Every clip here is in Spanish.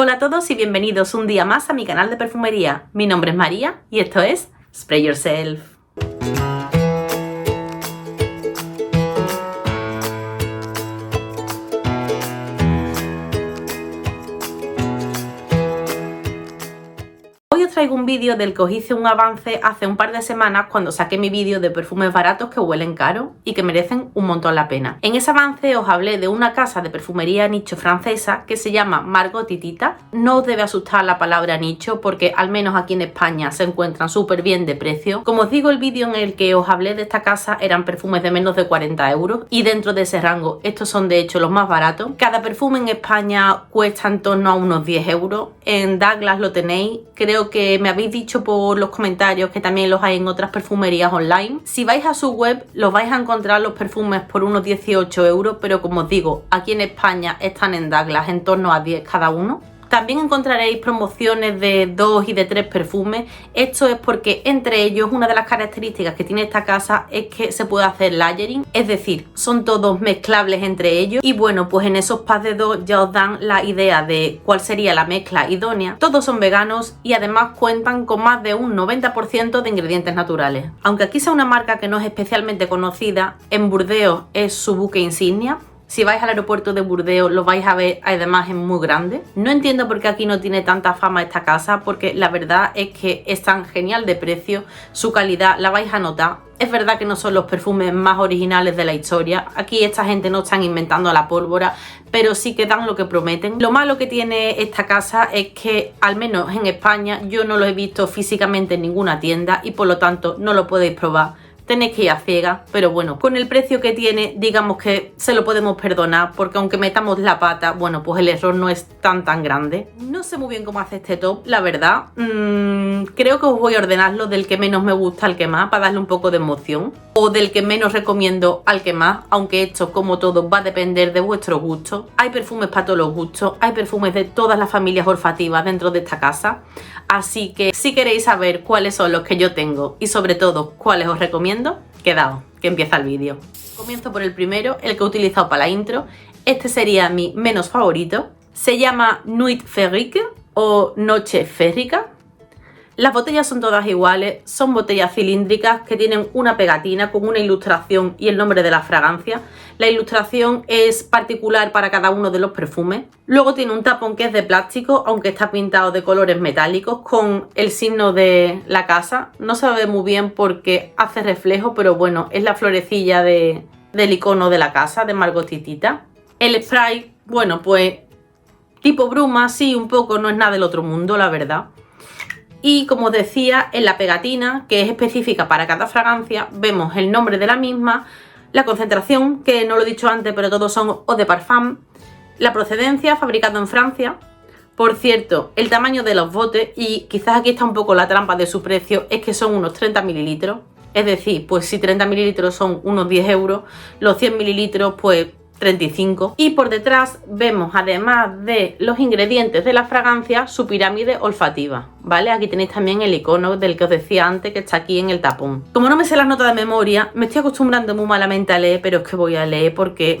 Hola a todos y bienvenidos un día más a mi canal de perfumería. Mi nombre es María y esto es Spray Yourself. Hoy os traigo un vídeo del que os hice un avance hace un par de semanas cuando saqué mi vídeo de perfumes baratos que huelen caro y que merecen un montón la pena. En ese avance os hablé de una casa de perfumería nicho francesa que se llama Margot Titita. No os debe asustar la palabra nicho porque al menos aquí en España se encuentran súper bien de precio. Como os digo, el vídeo en el que os hablé de esta casa eran perfumes de menos de 40 euros y dentro de ese rango estos son de hecho los más baratos. Cada perfume en España cuesta en torno a unos 10 euros. En Douglas lo tenéis. Creo que me habéis dicho por los comentarios que también los hay en otras perfumerías online. Si vais a su web los vais a encontrar los perfumes por unos 18 euros, pero como os digo, aquí en España están en Douglas en torno a 10 cada uno. También encontraréis promociones de 2 y de 3 perfumes. Esto es porque entre ellos una de las características que tiene esta casa es que se puede hacer layering, es decir, son todos mezclables entre ellos y bueno, pues en esos packs de 2 ya os dan la idea de cuál sería la mezcla idónea. Todos son veganos y además cuentan con más de un 90% de ingredientes naturales. Aunque aquí sea una marca que no es especialmente conocida, en Burdeos es su buque insignia. Si vais al aeropuerto de Burdeos lo vais a ver, además es muy grande. No entiendo por qué aquí no tiene tanta fama esta casa, porque la verdad es que es tan genial de precio, su calidad la vais a notar. Es verdad que no son los perfumes más originales de la historia, aquí esta gente no están inventando la pólvora, pero sí que dan lo que prometen. Lo malo que tiene esta casa es que, al menos en España, yo no lo he visto físicamente en ninguna tienda y por lo tanto no lo podéis probar. Tenéis que ir a ciegas, pero bueno, con el precio que tiene, digamos que se lo podemos perdonar, porque aunque metamos la pata, bueno, pues el error no es tan grande. No sé muy bien cómo hace este top, la verdad. Creo que os voy a ordenarlo del que menos me gusta al que más, para darle un poco de emoción. O del que menos recomiendo al que más, aunque esto, como todo, va a depender de vuestro gusto. Hay perfumes para todos los gustos, hay perfumes de todas las familias olfativas dentro de esta casa. Así que si queréis saber cuáles son los que yo tengo y sobre todo cuáles os recomiendo, quedaos, que empieza el vídeo. Comienzo por el primero, el que he utilizado para la intro. Este sería mi menos favorito. Se llama Nuit Férique o Noche Férrica. Las botellas son todas iguales, son botellas cilíndricas que tienen una pegatina con una ilustración y el nombre de la fragancia. La ilustración es particular para cada uno de los perfumes. Luego tiene un tapón que es de plástico, aunque está pintado de colores metálicos con el signo de la casa. No se ve muy bien porque hace reflejo, pero bueno, es la florecilla del icono de la casa, de Margot Titita. El spray, bueno, pues tipo bruma, sí, un poco, no es nada del otro mundo, la verdad. Y como os decía, en la pegatina, que es específica para cada fragancia, vemos el nombre de la misma, la concentración, que no lo he dicho antes, pero todos son eau de parfum, la procedencia, fabricado en Francia. Por cierto, el tamaño de los botes, y quizás aquí está un poco la trampa de su precio, es que son unos 30 mililitros. Es decir, pues si 30 mililitros son unos 10 euros, los 100 mililitros pues 35. Y por detrás vemos, además de los ingredientes de la fragancia, su pirámide olfativa, ¿vale? Aquí tenéis también el icono del que os decía antes, que está aquí en el tapón. Como no me sé las notas de memoria, me estoy acostumbrando muy malamente a leer, pero es que voy a leer porque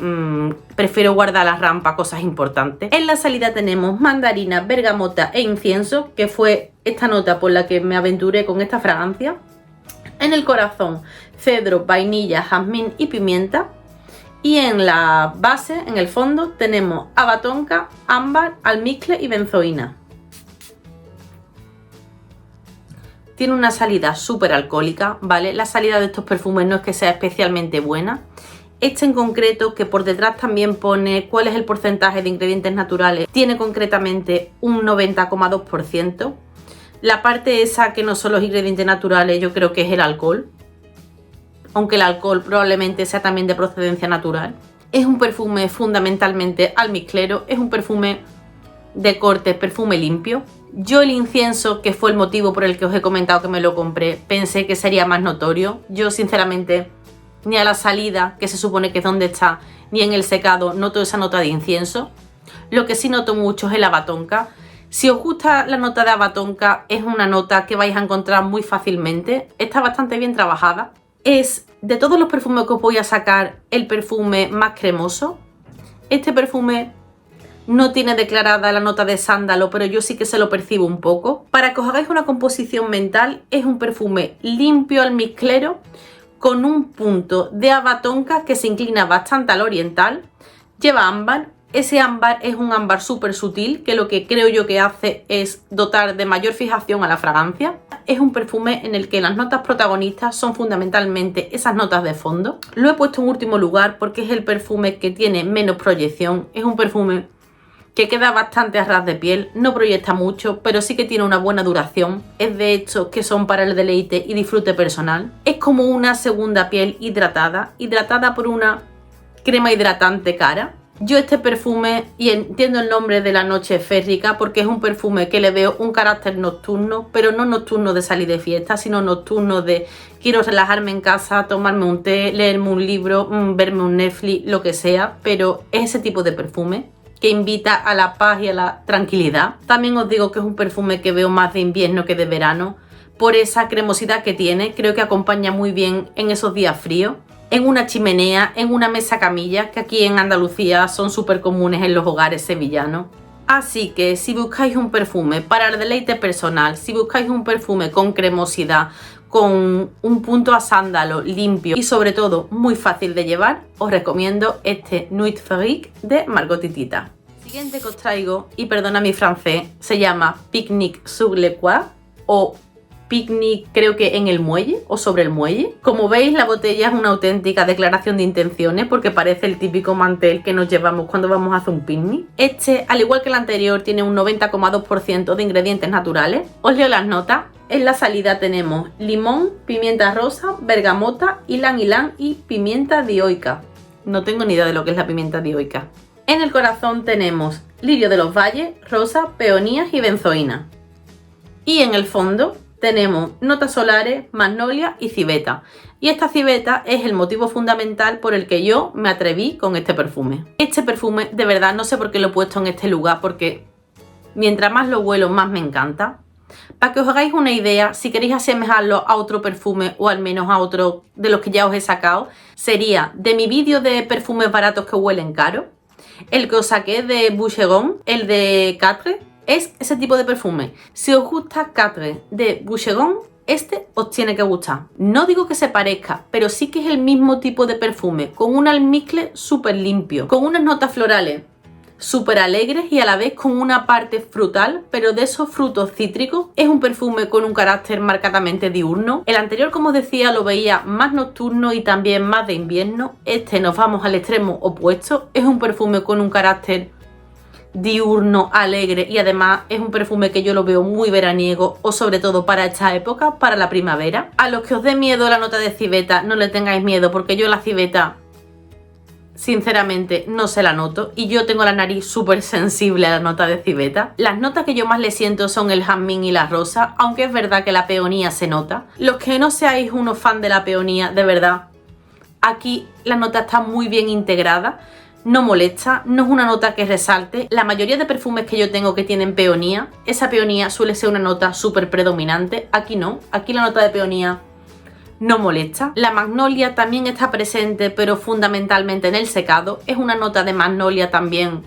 prefiero guardar la rampa cosas importantes. En la salida tenemos mandarina, bergamota e incienso, que fue esta nota por la que me aventuré con esta fragancia. En el corazón, cedro, vainilla, jazmín y pimienta. Y en la base, en el fondo, tenemos abatonca, ámbar, almizcle y benzoína. Tiene una salida súper alcohólica, ¿vale? La salida de estos perfumes no es que sea especialmente buena. Este en concreto, que por detrás también pone cuál es el porcentaje de ingredientes naturales, tiene concretamente un 90,2%. La parte esa que no son los ingredientes naturales yo creo que es el alcohol, aunque el alcohol probablemente sea también de procedencia natural. Es un perfume fundamentalmente almizclero, es un perfume de corte, perfume limpio. Yo el incienso, que fue el motivo por el que os he comentado que me lo compré, pensé que sería más notorio. Yo sinceramente ni a la salida, que se supone que es donde está, ni en el secado noto esa nota de incienso. Lo que sí noto mucho es el abatonca. Si os gusta la nota de abatonca, es una nota que vais a encontrar muy fácilmente. Está bastante bien trabajada. Es, de todos los perfumes que os voy a sacar, el perfume más cremoso. Este perfume no tiene declarada la nota de sándalo, pero yo sí que se lo percibo un poco. Para que os hagáis una composición mental, es un perfume limpio almizclero con un punto de haba tonka que se inclina bastante al oriental. Lleva ámbar. Ese ámbar es un ámbar súper sutil que lo que creo yo que hace es dotar de mayor fijación a la fragancia. Es un perfume en el que las notas protagonistas son fundamentalmente esas notas de fondo. Lo he puesto en último lugar porque es el perfume que tiene menos proyección. Es un perfume que queda bastante a ras de piel, no proyecta mucho, pero sí que tiene una buena duración. Es de estos que son para el deleite y disfrute personal. Es como una segunda piel hidratada por una crema hidratante cara. Yo este perfume, y entiendo el nombre de la noche férrica porque es un perfume que le veo un carácter nocturno, pero no nocturno de salir de fiesta, sino nocturno de quiero relajarme en casa, tomarme un té, leerme un libro, verme un Netflix, lo que sea, pero es ese tipo de perfume que invita a la paz y a la tranquilidad. También os digo que es un perfume que veo más de invierno que de verano, por esa cremosidad que tiene, creo que acompaña muy bien en esos días fríos. En una chimenea, en una mesa camilla, que aquí en Andalucía son súper comunes en los hogares sevillanos. Así que si buscáis un perfume para el deleite personal, si buscáis un perfume con cremosidad, con un punto a sándalo limpio y sobre todo muy fácil de llevar, os recomiendo este Nuit Férique de Margot Titita. El siguiente que os traigo, y perdona mi francés, se llama Picnic sur le quai o Picnic, creo que en el muelle o sobre el muelle. Como veis, la botella es una auténtica declaración de intenciones porque parece el típico mantel que nos llevamos cuando vamos a hacer un picnic. Este, al igual que el anterior, tiene un 90,2% de ingredientes naturales. Os leo las notas. En la salida tenemos limón, pimienta rosa, bergamota, ylang ylang y pimienta dioica. No tengo ni idea de lo que es la pimienta dioica. En el corazón tenemos lirio de los valles, rosa, peonías y benzoína. Y en el fondo tenemos notas solares, magnolia y civeta. Y esta civeta es el motivo fundamental por el que yo me atreví con este perfume. Este perfume, de verdad, no sé por qué lo he puesto en este lugar, porque mientras más lo huelo, más me encanta. Para que os hagáis una idea, si queréis asemejarlo a otro perfume o al menos a otro de los que ya os he sacado, sería de mi vídeo de perfumes baratos que huelen caro, el que os saqué de Boucheron, el de Catre. Es ese tipo de perfume. Si os gusta Catre de Boucheron, este os tiene que gustar. No digo que se parezca, pero sí que es el mismo tipo de perfume, con un almizcle súper limpio, con unas notas florales súper alegres y a la vez con una parte frutal, pero de esos frutos cítricos. Es un perfume con un carácter marcadamente diurno. El anterior, como os decía, lo veía más nocturno y también más de invierno. Este nos vamos al extremo opuesto. Es un perfume con un carácter diurno, alegre, y además es un perfume que yo lo veo muy veraniego o sobre todo para esta época, para la primavera. A los que os dé miedo la nota de civeta, no le tengáis miedo porque yo la civeta sinceramente no se la noto y yo tengo la nariz súper sensible a la nota de civeta. Las notas que yo más le siento son el jazmín y la rosa, aunque es verdad que la peonía se nota. Los que no seáis unos fan de la peonía, de verdad, aquí la nota está muy bien integrada. No molesta, no es una nota que resalte. La mayoría de perfumes que yo tengo que tienen peonía, esa peonía suele ser una nota súper predominante. Aquí no, aquí la nota de peonía no molesta. La magnolia también está presente, pero fundamentalmente en el secado. Es una nota de magnolia también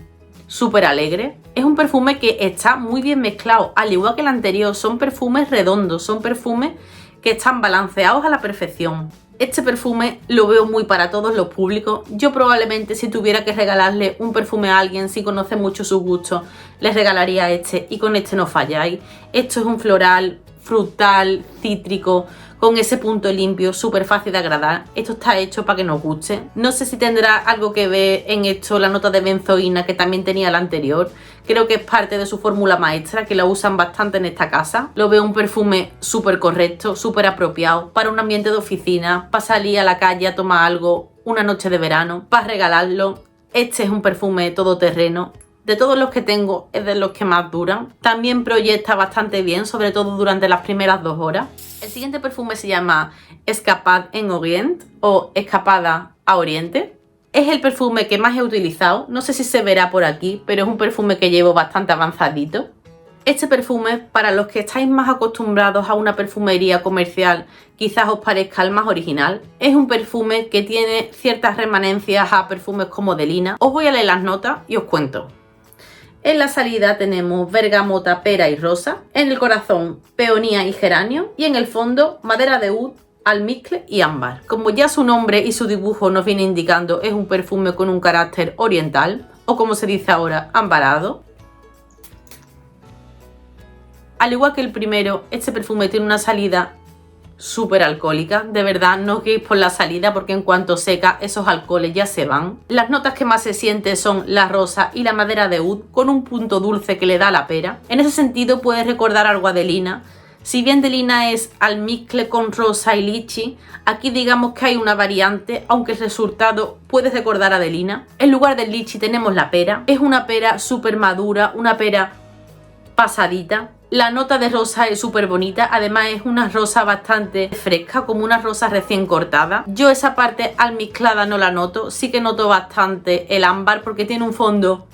súper alegre. Es un perfume que está muy bien mezclado, al igual que el anterior. Son perfumes redondos, son perfumes que están balanceados a la perfección. Este perfume lo veo muy para todos los públicos. Yo probablemente, si tuviera que regalarle un perfume a alguien, si conoce mucho sus gustos, les regalaría este, y con este no falláis. Esto es un floral, frutal, cítrico, con ese punto limpio, súper fácil de agradar. Esto está hecho para que nos guste. No sé si tendrá algo que ver en esto la nota de benzoína que también tenía la anterior. Creo que es parte de su fórmula maestra, que la usan bastante en esta casa. Lo veo un perfume súper correcto, súper apropiado para un ambiente de oficina, para salir a la calle a tomar algo, una noche de verano, para regalarlo. Este es un perfume todoterreno. De todos los que tengo es de los que más duran. También proyecta bastante bien, sobre todo durante las primeras 2 horas. El siguiente perfume se llama Escapade en Orient o Escapada a Oriente. Es el perfume que más he utilizado. No sé si se verá por aquí, pero es un perfume que llevo bastante avanzadito. Este perfume, para los que estáis más acostumbrados a una perfumería comercial, quizás os parezca el más original. Es un perfume que tiene ciertas remanencias a perfumes como de Lina. Os voy a leer las notas y os cuento. En la salida tenemos bergamota, pera y rosa. En el corazón, peonía y geranio. Y en el fondo, madera de oud, almizcle y ámbar. Como ya su nombre y su dibujo nos viene indicando, es un perfume con un carácter oriental, o como se dice ahora, ambarado. Al igual que el primero, este perfume tiene una salida súper alcohólica. De verdad, no os guiéis por la salida porque en cuanto seca, esos alcoholes ya se van. Las notas que más se sienten son la rosa y la madera de oud, con un punto dulce que le da la pera. En ese sentido puede recordar algo a Delina. Si bien Delina es almizcle con rosa y lichi, aquí digamos que hay una variante, aunque el resultado puede recordar a Delina. En lugar del lichi tenemos la pera. Es una pera súper madura, una pera pasadita. La nota de rosa es súper bonita, además es una rosa bastante fresca, como una rosa recién cortada. Yo esa parte almizclada no la noto, sí que noto bastante el ámbar porque tiene un fondo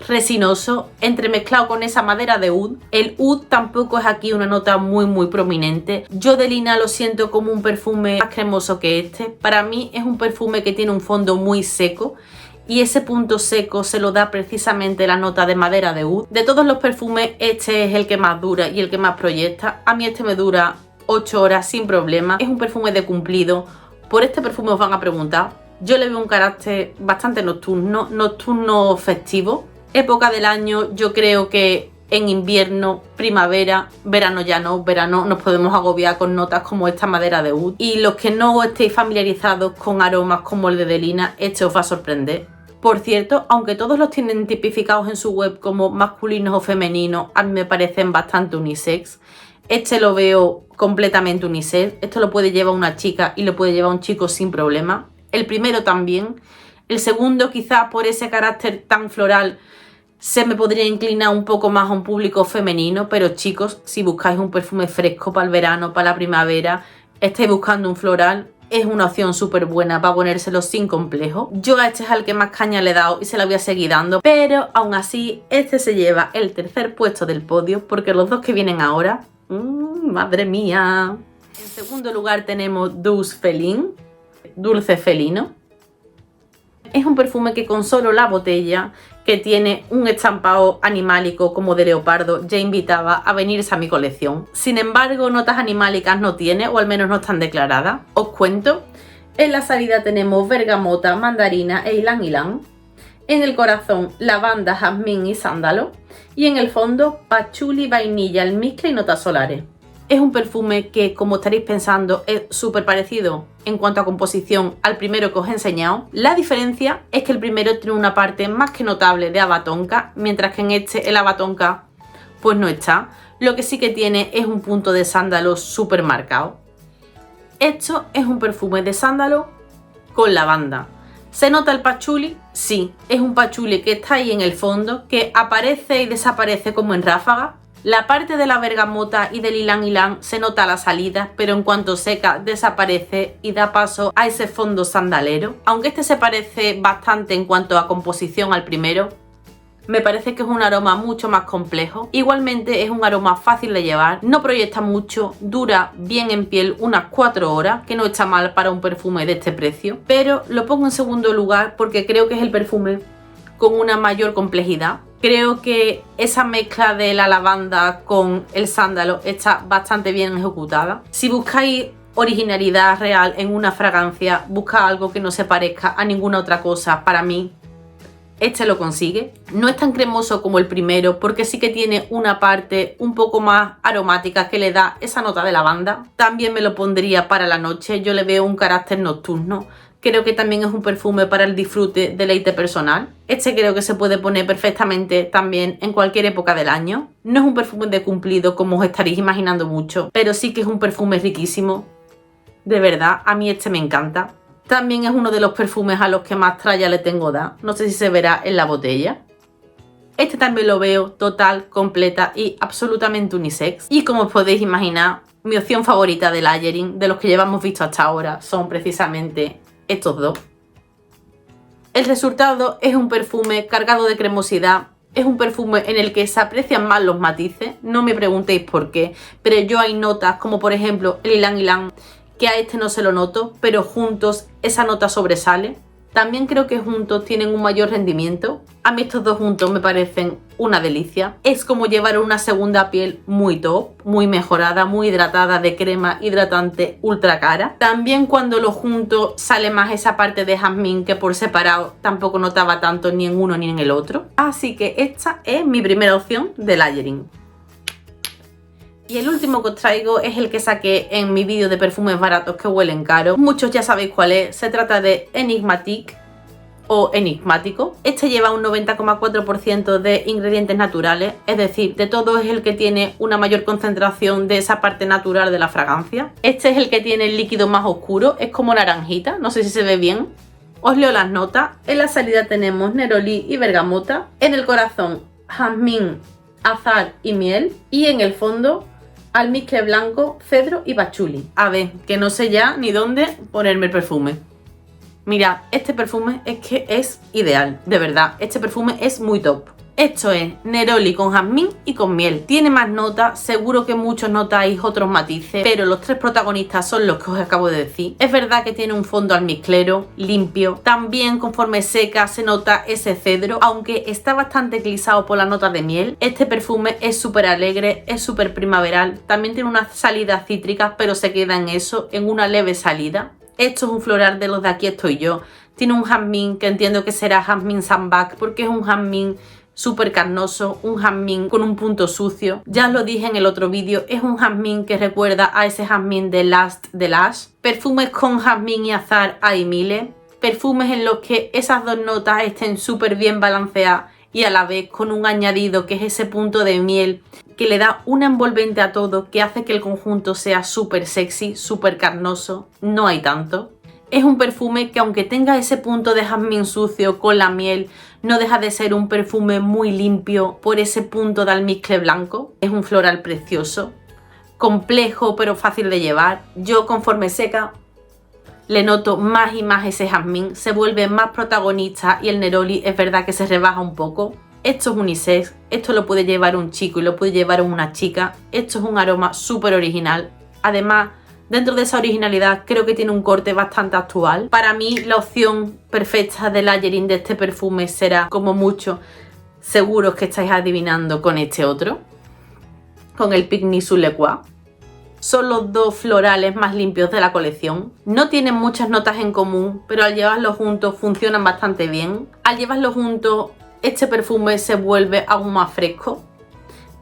resinoso entremezclado con esa madera de oud. El oud tampoco es aquí una nota muy prominente. Yo Delina lo siento como un perfume más cremoso que este. Para mí es un perfume que tiene un fondo muy seco y ese punto seco se lo da precisamente la nota de madera de oud. De todos los perfumes, este es el que más dura y el que más proyecta. A mí este me dura 8 horas sin problema. Es un perfume de cumplido. Por este perfume os van a preguntar. Yo le veo un carácter bastante nocturno festivo. Época del año, yo creo que en invierno, primavera, verano ya no, verano nos podemos agobiar con notas como esta madera de oud. Y los que no estéis familiarizados con aromas como el de Delina, este os va a sorprender. Por cierto, aunque todos los tienen tipificados en su web como masculinos o femeninos, a mí me parecen bastante unisex. Este lo veo completamente unisex. Esto lo puede llevar una chica y lo puede llevar un chico sin problema. El primero también. El segundo, quizás por ese carácter tan floral, se me podría inclinar un poco más a un público femenino, pero chicos, si buscáis un perfume fresco para el verano, para la primavera, estáis buscando un floral, es una opción súper buena para ponérselo sin complejo. Yo a este es al que más caña le he dado y se la voy a seguir dando, pero aún así este se lleva el tercer puesto del podio porque los dos que vienen ahora, madre mía. En segundo lugar tenemos Douce Féline, dulce felino. Es un perfume que con solo la botella, que tiene un estampado animálico como de leopardo, ya invitaba a venirse a mi colección. Sin embargo, notas animálicas no tiene, o al menos no están declaradas. Os cuento. En la salida tenemos bergamota, mandarina e ylang ylang. En el corazón, lavanda, jazmín y sándalo. Y en el fondo, pachuli, vainilla, almizcle y notas solares. Es un perfume que, como estaréis pensando, es súper parecido en cuanto a composición al primero que os he enseñado. La diferencia es que el primero tiene una parte más que notable de haba tonka, mientras que en este el haba tonka pues no está. Lo que sí que tiene es un punto de sándalo súper marcado. Esto es un perfume de sándalo con lavanda. ¿Se nota el pachuli? Sí, es un pachuli que está ahí en el fondo, que aparece y desaparece como en ráfaga. La parte de la bergamota y del ylang ylang se nota a la salida, pero en cuanto seca desaparece y da paso a ese fondo sandalero. Aunque este se parece bastante en cuanto a composición al primero, me parece que es un aroma mucho más complejo. Igualmente es un aroma fácil de llevar, no proyecta mucho, dura bien en piel unas 4 horas, que no está mal para un perfume de este precio. Pero lo pongo en segundo lugar porque creo que es el perfume con una mayor complejidad. Creo que esa mezcla de la lavanda con el sándalo está bastante bien ejecutada. Si buscáis originalidad real en una fragancia, busca algo que no se parezca a ninguna otra cosa. Para mí, este lo consigue. No es tan cremoso como el primero porque sí que tiene una parte un poco más aromática que le da esa nota de lavanda. También me lo pondría para la noche. Yo le veo un carácter nocturno. Creo que también es un perfume para el disfrute, deleite personal. Este creo que se puede poner perfectamente también en cualquier época del año. No es un perfume de cumplido como os estaréis imaginando mucho, pero sí que es un perfume riquísimo. De verdad, a mí este me encanta. También es uno de los perfumes a los que más tralla le tengo da. No sé si se verá en la botella. Este también lo veo total, completa y absolutamente unisex. Y como os podéis imaginar, mi opción favorita de layering, de los que llevamos visto hasta ahora, son precisamente estos dos. El resultado es un perfume cargado de cremosidad. Es un perfume en el que se aprecian más los matices. No me preguntéis por qué, pero yo hay notas como por ejemplo el ylang ylang, que a este no se lo noto, pero juntos esa nota sobresale. También creo que juntos tienen un mayor rendimiento. A mí estos dos juntos me parecen una delicia. Es como llevar una segunda piel muy top, muy mejorada, muy hidratada, de crema hidratante ultra cara. También cuando los junto sale más esa parte de jazmín que por separado tampoco notaba tanto ni en uno ni en el otro. Así que esta es mi primera opción de layering. Y el último que os traigo es el que saqué en mi vídeo de perfumes baratos que huelen caro. Muchos ya sabéis cuál es. Se trata de Enigmatique o enigmático. Este lleva un 90,4% de ingredientes naturales, es decir, de todo es el que tiene una mayor concentración de esa parte natural de la fragancia. Este es el que tiene el líquido más oscuro, es como naranjita, no sé si se ve bien. Os leo las notas. En la salida tenemos nerolí y bergamota. En el corazón, jazmín, azahar y miel. Y en el fondo, almizcle blanco, cedro y pachuli. A ver, que no sé ya ni dónde ponerme el perfume. Mira, este perfume es que es ideal, de verdad. Este perfume es muy top. Esto es neroli con jazmín y con miel. Tiene más notas, seguro que muchos notáis otros matices, pero los tres protagonistas son los que os acabo de decir. Es verdad que tiene un fondo almizclero, limpio. También conforme seca se nota ese cedro, aunque está bastante glisado por la nota de miel. Este perfume es súper alegre, es súper primaveral. También tiene unas salidas cítricas, pero se queda en eso, en una leve salida. Esto es un floral de los de Aquí Estoy Yo. Tiene un jazmín que entiendo que será jazmín sambac porque es un jazmín súper carnoso, un jazmín con un punto sucio. Ya os lo dije en el otro vídeo, es un jazmín que recuerda a ese jazmín de Last de Lush. Perfumes con jazmín y azahar hay miles. Perfumes en los que esas dos notas estén súper bien balanceadas y a la vez con un añadido que es ese punto de miel que le da un envolvente a todo, que hace que el conjunto sea súper sexy, súper carnoso. No hay tanto. Es un perfume que aunque tenga ese punto de jazmín sucio con la miel, no deja de ser un perfume muy limpio por ese punto de almizcle blanco. Es un floral precioso, complejo pero fácil de llevar. Yo conforme seca le noto más y más ese jazmín, se vuelve más protagonista y el neroli es verdad que se rebaja un poco. Esto es unisex, esto lo puede llevar un chico y lo puede llevar una chica. Esto es un aroma súper original. Además, dentro de esa originalidad creo que tiene un corte bastante actual. Para mí la opción perfecta de layering de este perfume será, como mucho, seguros que estáis adivinando con este otro, con el Picnic sur le Croix. Son los dos florales más limpios de la colección. No tienen muchas notas en común, pero al llevarlos juntos funcionan bastante bien. Al llevarlos juntos, este perfume se vuelve aún más fresco.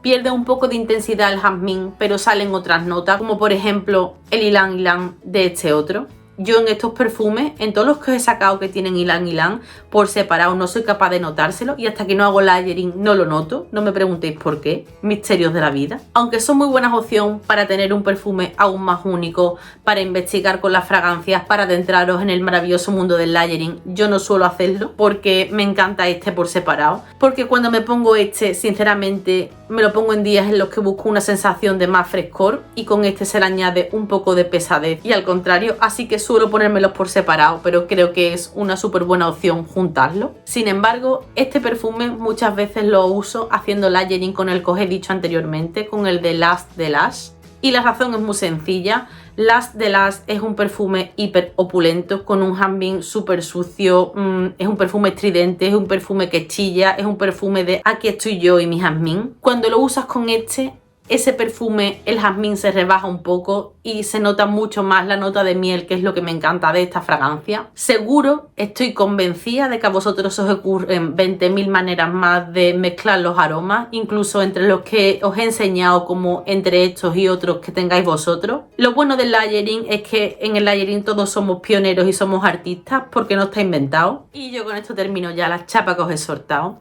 Pierde un poco de intensidad el jazmín, pero salen otras notas, como por ejemplo el ylang ylang de este otro. Yo en estos perfumes, en todos los que os he sacado que tienen ylang ylang, por separado no soy capaz de notárselo y hasta que no hago layering no lo noto. No me preguntéis por qué, misterios de la vida. Aunque son muy buenas opciones para tener un perfume aún más único, para investigar con las fragancias, para adentraros en el maravilloso mundo del layering, yo no suelo hacerlo porque me encanta este por separado. Porque cuando me pongo este, sinceramente, me lo pongo en días en los que busco una sensación de más frescor y con este se le añade un poco de pesadez y al contrario, así que suelo ponérmelos por separado, pero creo que es una súper buena opción juntarlo. Sin embargo, este perfume muchas veces lo uso haciendo layering con el que os he dicho anteriormente, con el de Last de Lush. Y la razón es muy sencilla. Last de Lush es un perfume hiper opulento, con un jazmín súper sucio, es un perfume estridente, es un perfume que chilla, es un perfume de Aquí Estoy Yo y mi jazmín. Cuando lo usas con este, ese perfume, el jazmín se rebaja un poco y se nota mucho más la nota de miel, que es lo que me encanta de esta fragancia. Seguro, estoy convencida de que a vosotros os ocurren 20.000 maneras más de mezclar los aromas, incluso entre los que os he enseñado, como entre estos y otros que tengáis vosotros. Lo bueno del layering es que en el layering todos somos pioneros y somos artistas porque no está inventado. Y yo con esto termino ya la chapa que os he soltado.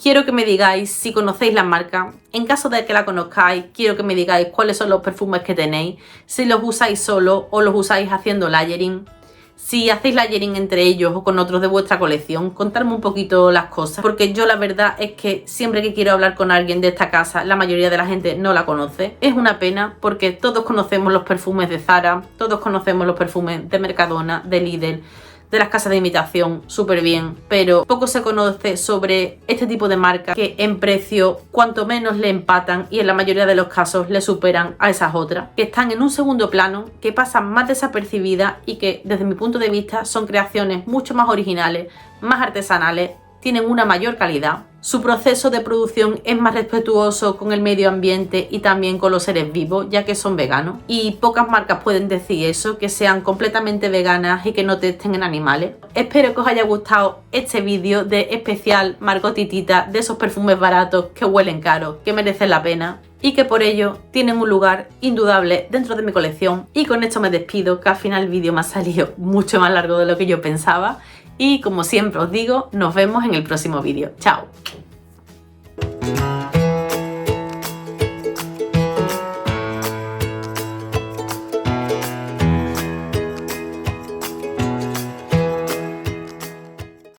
Quiero que me digáis si conocéis la marca. En caso de que la conozcáis, quiero que me digáis cuáles son los perfumes que tenéis, si los usáis solo o los usáis haciendo layering, si hacéis layering entre ellos o con otros de vuestra colección. Contadme un poquito las cosas, porque yo la verdad es que siempre que quiero hablar con alguien de esta casa, la mayoría de la gente no la conoce. Es una pena porque todos conocemos los perfumes de Zara, todos conocemos los perfumes de Mercadona, de Lidl, de las casas de imitación súper bien, pero poco se conoce sobre este tipo de marcas que en precio cuanto menos le empatan y en la mayoría de los casos le superan a esas otras, que están en un segundo plano, que pasan más desapercibidas y que desde mi punto de vista son creaciones mucho más originales, más artesanales, tienen una mayor calidad. Su proceso de producción es más respetuoso con el medio ambiente y también con los seres vivos, ya que son veganos. Y pocas marcas pueden decir eso, que sean completamente veganas y que no testen en animales. Espero que os haya gustado este vídeo de especial Margot y Tita, de esos perfumes baratos que huelen caro, que merecen la pena y que por ello tienen un lugar indudable dentro de mi colección. Y con esto me despido, que al final el vídeo me ha salido mucho más largo de lo que yo pensaba. Y como siempre os digo, nos vemos en el próximo vídeo. ¡Chao!